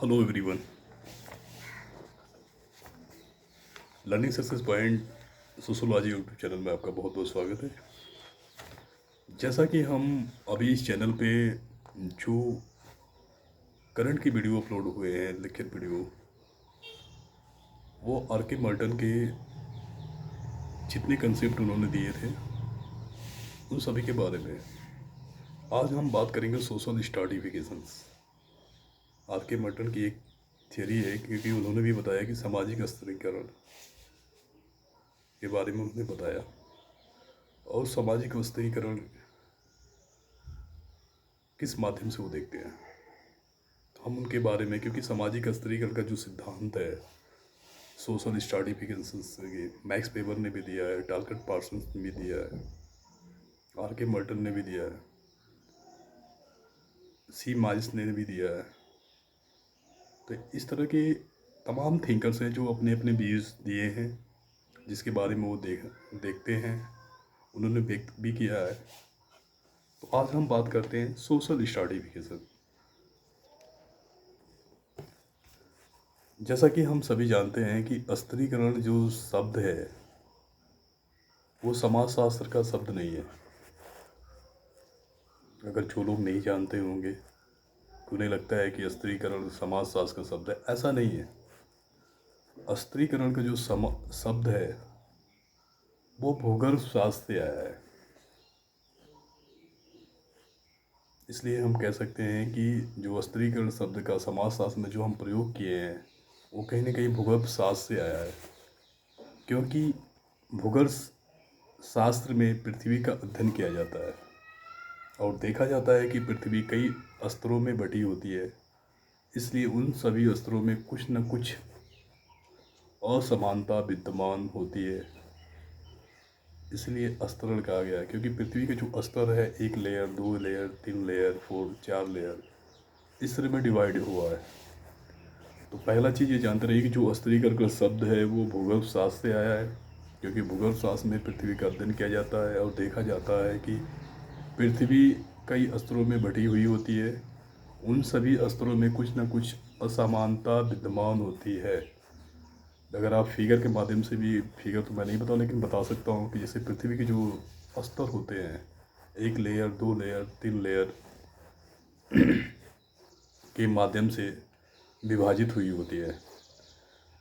Hello everyone. Learning success point sociology YouTube channel में आपका बहुत बहुत स्वागत है। जैसा कि हम अभी इस चैनल पे जो करंट की वीडियो अपलोड हुए हैं, लिखित वीडियो, वो आर के मार्टन के जितने कंसेप्ट उन्होंने दिए थे उन सभी के बारे में आज हम बात करेंगे। सोशल स्ट्रैटिफिकेशंस आर के मार्टन की एक थियरी है, क्योंकि उन्होंने भी बताया कि सामाजिक स्तरीकरण के बारे में उन्होंने बताया। और सामाजिक स्तरीकरण किस माध्यम से वो देखते हैं, तो हम उनके बारे में, क्योंकि सामाजिक स्तरीकरण का जो सिद्धांत है सोशल स्ट्रैटिफिकेशंस के, मैक्स वेबर ने भी दिया है, टालकट पार्सन्स ने भी दिया है, आर के मर्टन ने भी दिया है, सी माइल्स ने भी दिया है। तो इस तरह के तमाम थिंकर्स हैं जो अपने अपने व्यूज़ दिए हैं, जिसके बारे में वो देखते हैं, उन्होंने व्यक्त भी किया है। तो आज हम बात करते हैं सोशल स्ट्रैटिफिकेशन। जैसा कि हम सभी जानते हैं कि स्तरीकरण जो शब्द है वो समाजशास्त्र का शब्द नहीं है। अगर जो लोग नहीं जानते होंगे तो उन्हें लगता है कि स्तरीकरण समाजशास्त्र का शब्द है, ऐसा नहीं है। स्तरीकरण का जो शब्द है वो भूगर्भ शास्त्र से आया है। इसलिए हम कह सकते हैं कि जो स्तरीकरण शब्द का समाजशास्त्र में जो हम प्रयोग किए हैं वो कहीं ना कहीं भूगर्भ शास्त्र से आया है, क्योंकि भूगर्भ शास्त्र में पृथ्वी का अध्ययन किया जाता है और देखा जाता है कि पृथ्वी कई स्तरों में बटी होती है। इसलिए उन सभी स्तरों में कुछ न कुछ असमानता विद्यमान होती है, इसलिए स्तरण कहा गया है। क्योंकि पृथ्वी के जो स्तर है, 1 लेयर, 2 लेयर, 3 लेयर, 4, 4 लेयर, इस तरह में डिवाइड हुआ है। तो पहला चीज़ ये जानते रहिए कि जो स्तरीकरण का शब्द है वो भूगर्भ शास्त्र से आया है, क्योंकि भूगर्भ शास्त्र में पृथ्वी का अध्ययन किया जाता है और देखा जाता है कि पृथ्वी कई स्तरों में बटी हुई होती है। उन सभी स्तरों में कुछ न कुछ असमानता विद्यमान होती है। अगर आप फिगर के माध्यम से भी, फिगर तो मैं नहीं बताऊँ लेकिन बता सकता हूँ कि जैसे पृथ्वी के जो स्तर होते हैं, 1 लेयर, 2 लेयर, 3 लेयर के माध्यम से विभाजित हुई होती है।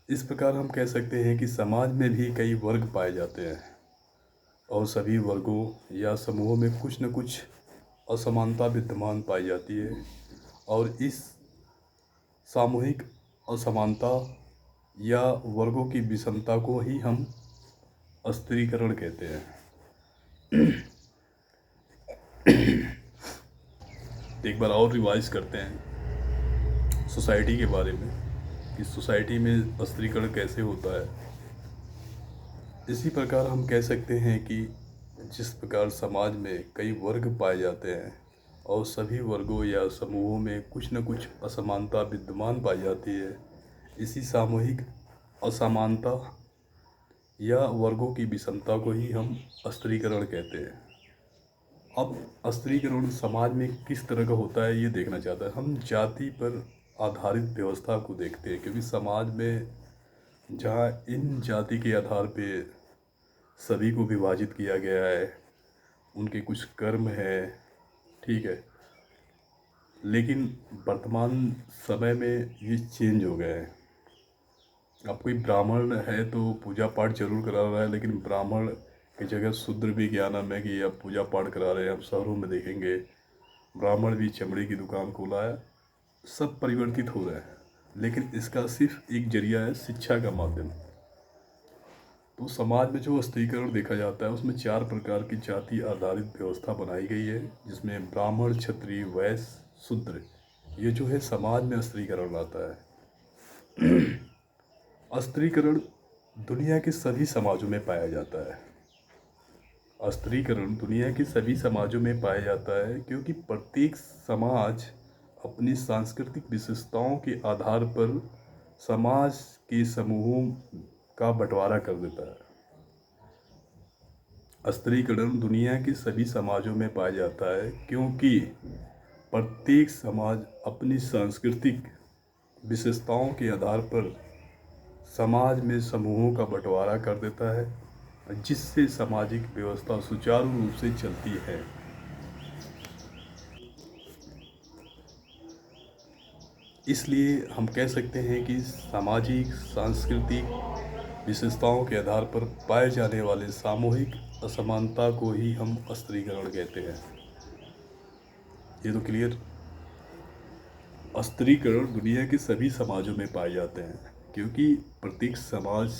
इस प्रकार हम कह सकते हैं कि समाज में भी कई वर्ग पाए जाते हैं और सभी वर्गों या समूहों में कुछ न कुछ असमानता विद्यमान पाई जाती है। और इस सामूहिक असमानता या वर्गों की विषमता को ही हम स्तरीकरण कहते हैं। एक बार और रिवाइज करते हैं सोसाइटी के बारे में कि सोसाइटी में स्तरीकरण कैसे होता है। इसी प्रकार हम कह सकते हैं कि जिस प्रकार समाज में कई वर्ग पाए जाते हैं और सभी वर्गों या समूहों में कुछ न कुछ असमानता विद्यमान पाई जाती है, इसी सामूहिक असमानता या वर्गों की विषमता को ही हम स्तरीकरण कहते हैं। अब स्तरीकरण समाज में किस तरह का होता है ये देखना चाहता है। हम जाति पर आधारित व्यवस्था को देखते हैं, क्योंकि समाज में जहाँ इन जाति के आधार पे सभी को विभाजित किया गया है, उनके कुछ कर्म है, ठीक है, लेकिन वर्तमान समय में ये चेंज हो गया है। अब कोई ब्राह्मण है तो पूजा पाठ जरूर करा रहा है, लेकिन ब्राह्मण की जगह शूद्र भी क्या नाम है कि अब पूजा पाठ करा रहे हैं। अब शहरों में देखेंगे ब्राह्मण भी चमड़े की दुकान खोला है। सब परिवर्तित हो रहा है, लेकिन इसका सिर्फ एक जरिया है, शिक्षा का माध्यम। तो समाज में जो स्तरीकरण देखा जाता है उसमें 4 प्रकार की जाति आधारित व्यवस्था बनाई गई है, जिसमें ब्राह्मण, क्षत्रिय, वैश्य, शूद्र, ये जो है समाज में स्तरीकरण लाता है। स्तरीकरण दुनिया के सभी समाजों में पाया जाता है। स्तरीकरण दुनिया के सभी समाजों में पाया जाता है, क्योंकि प्रत्येक समाज अपनी सांस्कृतिक विशेषताओं के आधार पर समाज के समूहों का बंटवारा कर देता है। स्तरीकरण दुनिया के सभी समाजों में पाया जाता है, क्योंकि प्रत्येक समाज अपनी सांस्कृतिक विशेषताओं के आधार पर समाज में समूहों का बंटवारा कर देता है, जिससे सामाजिक व्यवस्था सुचारू रूप से चलती है। इसलिए हम कह सकते हैं कि सामाजिक सांस्कृतिक विशेषताओं के आधार पर पाए जाने वाले सामूहिक असमानता को ही हम स्त्रीकरण कहते हैं। ये तो क्लियर। स्त्रीकरण दुनिया के सभी समाजों में पाए जाते हैं, क्योंकि प्रत्येक समाज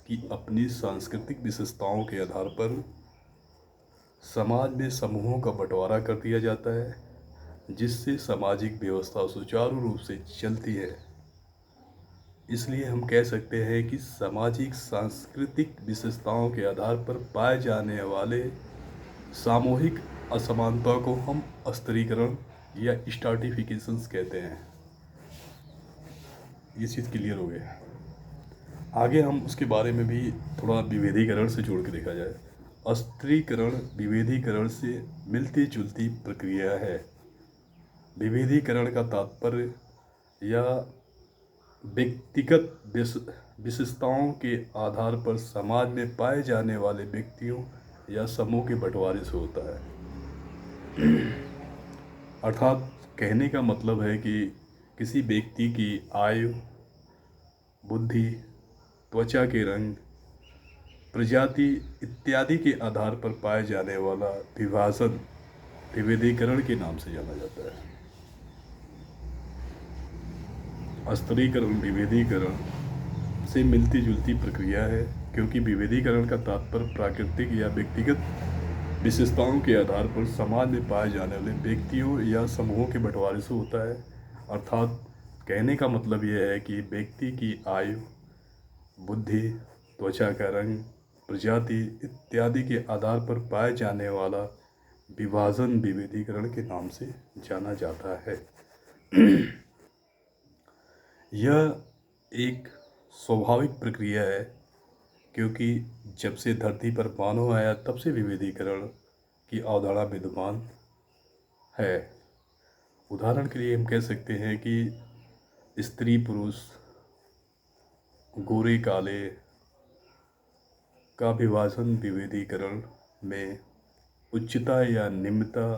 की अपनी सांस्कृतिक विशेषताओं के आधार पर समाज में समूहों का बंटवारा कर दिया जाता है, जिससे सामाजिक व्यवस्था सुचारू रूप से चलती है। इसलिए हम कह सकते हैं कि सामाजिक सांस्कृतिक विशेषताओं के आधार पर पाए जाने वाले सामूहिक असमानता को हम स्त्रीकरण या स्ट्राटिफिकेशंस कहते हैं। ये चीज़ क्लियर हो गया। आगे हम उसके बारे में भी थोड़ा विभेदीकरण से जोड़ के देखा जाए। स्त्रीकरण विभेदीकरण से मिलती जुलती प्रक्रिया है। विभेदीकरण का तात्पर्य या व्यक्तिगत विशेषताओं के आधार पर समाज में पाए जाने वाले व्यक्तियों या समूह के बंटवारे से होता है। अर्थात कहने का मतलब है कि किसी व्यक्ति की आयु, बुद्धि, त्वचा के रंग, प्रजाति इत्यादि के आधार पर पाए जाने वाला विभाजन विभेदीकरण के नाम से जाना जाता है। स्त्रीकरण विभेदीकरण से मिलती जुलती प्रक्रिया है, क्योंकि विभेदीकरण का तात्पर्य प्राकृतिक या व्यक्तिगत विशेषताओं के आधार पर समाज में पाए जाने वाले व्यक्तियों या समूहों के बंटवारे से होता है। अर्थात कहने का मतलब यह है कि व्यक्ति की आयु, बुद्धि, त्वचा का रंग, प्रजाति इत्यादि के आधार पर पाए जाने वाला विभाजन विभेदीकरण के नाम से जाना जाता है। यह एक स्वाभाविक प्रक्रिया है, क्योंकि जब से धरती पर मानव आया तब से विभेदीकरण की अवधारणा विद्यमान है। उदाहरण के लिए हम कह सकते हैं कि स्त्री पुरुष, गोरे काले का विभाजन विभेदीकरण में उच्चता या निम्नता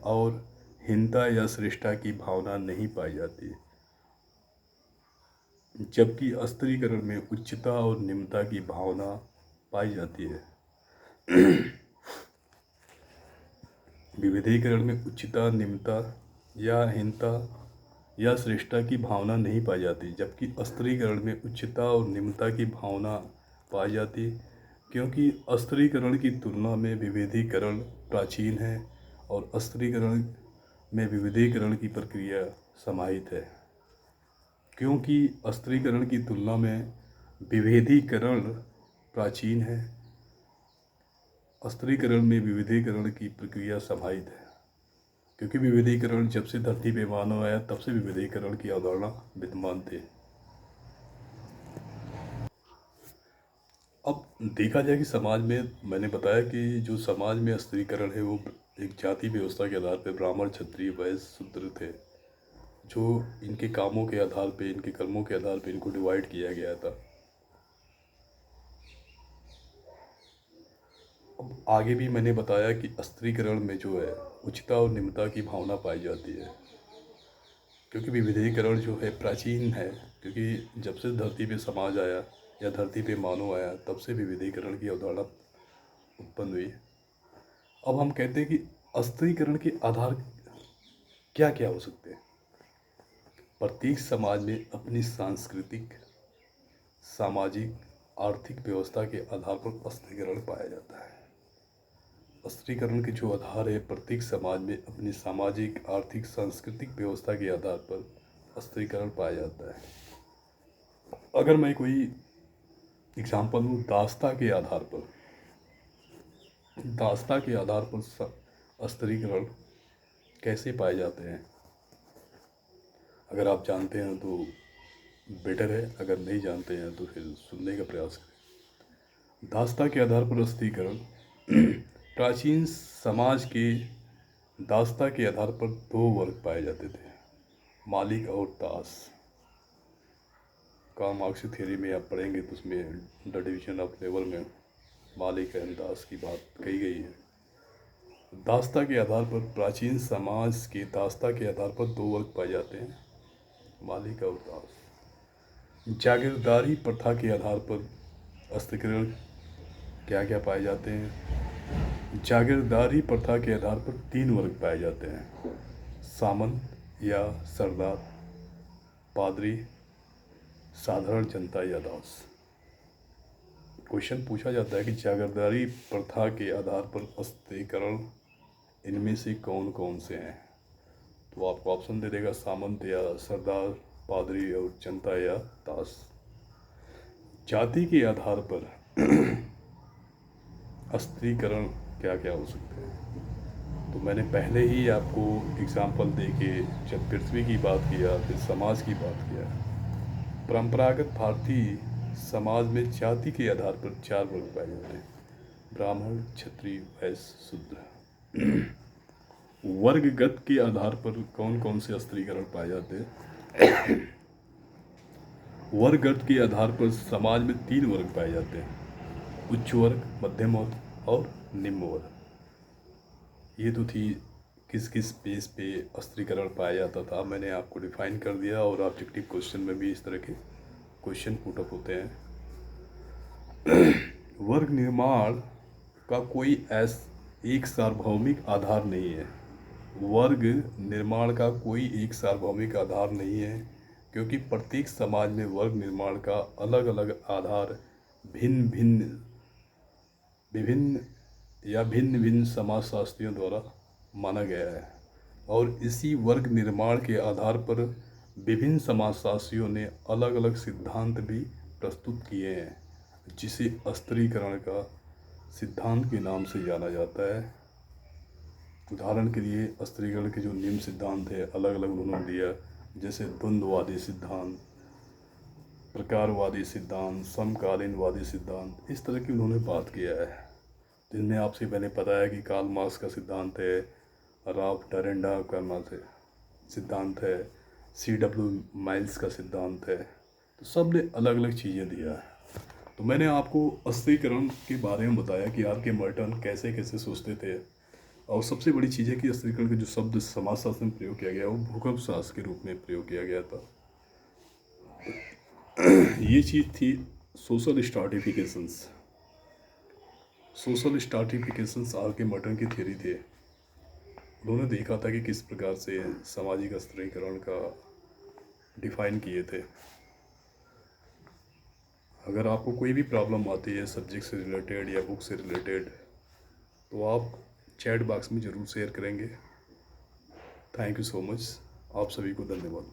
और हीनता या श्रेष्ठता की भावना नहीं पाई जाती, जबकि स्त्रीकरण में उच्चता और निम्नता की भावना पाई जाती है। विभेदीकरण में उच्चता, निम्नता या हीनता या श्रेष्ठता की भावना नहीं पाई जाती, जबकि स्त्रीकरण में उच्चता और निम्नता की भावना पाई जाती, क्योंकि स्त्रीकरण की तुलना में विभेदीकरण प्राचीन है और स्त्रीकरण में विभेदीकरण की प्रक्रिया समाहित है। क्योंकि स्त्रीकरण की तुलना में विभेदीकरण प्राचीन है, स्त्रीकरण में विभेदीकरण की प्रक्रिया समाहित है। क्योंकि विभेदीकरण जब से धरती पे मानव आया तब से विभेदीकरण की अवधारणा विद्यमान थी। अब देखा जाए कि समाज में, मैंने बताया कि जो समाज में स्त्रीकरण है वो एक जाति व्यवस्था के आधार पर ब्राह्मण, क्षत्रिय, वैश्य, शूद्र थे, जो इनके कामों के आधार पे, इनके कर्मों के आधार पे इनको डिवाइड किया गया था। अब आगे भी मैंने बताया कि स्त्रीकरण में जो है उच्चता और निम्नता की भावना पाई जाती है, क्योंकि विभेदीकरण जो है प्राचीन है, क्योंकि जब से धरती पे समाज आया या धरती पे मानव आया तब से विभेदीकरण की अवधारणा उत्पन्न हुई। अब हम कहते हैं कि स्त्रीकरण के आधार क्या क्या हो सकते हैं। प्रत्येक समाज में अपनी सांस्कृतिक, सामाजिक, आर्थिक व्यवस्था के आधार पर स्त्रीकरण पाया जाता है। स्त्रीकरण के जो आधार है, प्रत्येक समाज में अपनी सामाजिक, आर्थिक, सांस्कृतिक व्यवस्था के आधार पर स्त्रीकरण पाया जाता है। अगर मैं कोई एग्जाम्पल दूँ, दास्ता के आधार पर स्त्रीकरण कैसे पाए जाते हैं, अगर आप जानते हैं तो बेटर है, अगर नहीं जानते हैं तो फिर सुनने का प्रयास करें। दास्ता के आधार पर स्त्रीकरण प्राचीन समाज के दास्ता के आधार पर दो वर्ग पाए जाते थे, मालिक और दास। कार्ल मार्क्स की थ्योरी में आप पढ़ेंगे तो उसमें द डिवीजन ऑफ लेबर में मालिक एंड दास की बात कही गई है। दासता के आधार पर प्राचीन समाज के दासता के आधार पर दो वर्ग पाए जाते हैं, मालिक और दास। जागीरदारी प्रथा के आधार पर अस्त्रीकरण क्या क्या पाए जाते हैं? जागीरदारी प्रथा के आधार पर तीन वर्ग पाए जाते हैं, सामंत या सरदार, पादरी, साधारण जनता या दास। क्वेश्चन पूछा जाता है कि जागीरदारी प्रथा के आधार पर अस्त्रीकरण इनमें से कौन कौन से हैं? तो आपको ऑप्शन दे देगा सामंत या सरदार, पादरी और जनता या दास। जाति के आधार पर अस्त्रीकरण क्या क्या हो सकते हैं? तो मैंने पहले ही आपको एग्जाम्पल दे के जब पृथ्वी की बात किया, फिर समाज की बात किया। परंपरागत भारतीय समाज में जाति के आधार पर चार वर्ग पाए जाते हैं, ब्राह्मण, क्षत्रिय, वैश्य, शूद्र। वर्गगत के आधार पर कौन कौन से अस्त्रीकरण पाए जाते हैं? वर्गगत के आधार पर समाज में तीन वर्ग पाए जाते हैं, उच्च वर्ग, मध्यम वर्ग और निम्न वर्ग। ये तो थी किस किस बेस पे अस्त्रीकरण पाया जाता था, मैंने आपको डिफाइन कर दिया। और ऑब्जेक्टिव क्वेश्चन में भी इस तरह के क्वेश्चन पुटअप होते हैं। वर्ग निर्माण का कोई एक सार्वभौमिक आधार नहीं है। वर्ग निर्माण का कोई एक सार्वभौमिक आधार नहीं है, क्योंकि प्रत्येक समाज में वर्ग निर्माण का अलग अलग आधार भिन्न भिन्न समाजशास्त्रियों द्वारा माना गया है। और इसी वर्ग निर्माण के आधार पर विभिन्न समाजशास्त्रियों ने अलग अलग सिद्धांत भी प्रस्तुत किए हैं, जिसे अस्त्रीकरण का सिद्धांत के नाम से जाना जाता है। उदाहरण के लिए अस्त्रीकरण के जो निम्न सिद्धांत है अलग अलग उन्होंने दिया, जैसे द्वंद्ववादी सिद्धांत, प्रकारवादी सिद्धांत, समकालीनवादी सिद्धांत, इस तरह की उन्होंने बात किया है। जिनमें आपसे पहले पता है कि कार्ल मार्क्स का सिद्धांत है, राल्फ डैरेंडा का सिद्धांत है, C.W. माइल्स का सिद्धांत है। तो सब ने अलग अलग चीज़ें दिया है। तो मैंने आपको अस्त्रीकरण के बारे में बताया कि R.K. मर्टन कैसे कैसे सोचते थे। और सबसे बड़ी चीज़ है कि अस्त्रीकरण का जो शब्द समाजशास्त्र में प्रयोग किया गया वो भूकंप शास्त्र के रूप में प्रयोग किया गया था। ये चीज़ थी सोशल स्ट्राटिफिकेशंस R.K. मर्टन की थ्योरी थे। उन्होंने देखा था कि किस प्रकार से सामाजिक अस्त्रीकरण का डिफाइन किए थे। अगर आपको कोई भी प्रॉब्लम आती है सब्जेक्ट से रिलेटेड या बुक से रिलेटेड, तो आप चैट बॉक्स में ज़रूर शेयर करेंगे। Thank you so much. आप सभी को धन्यवाद।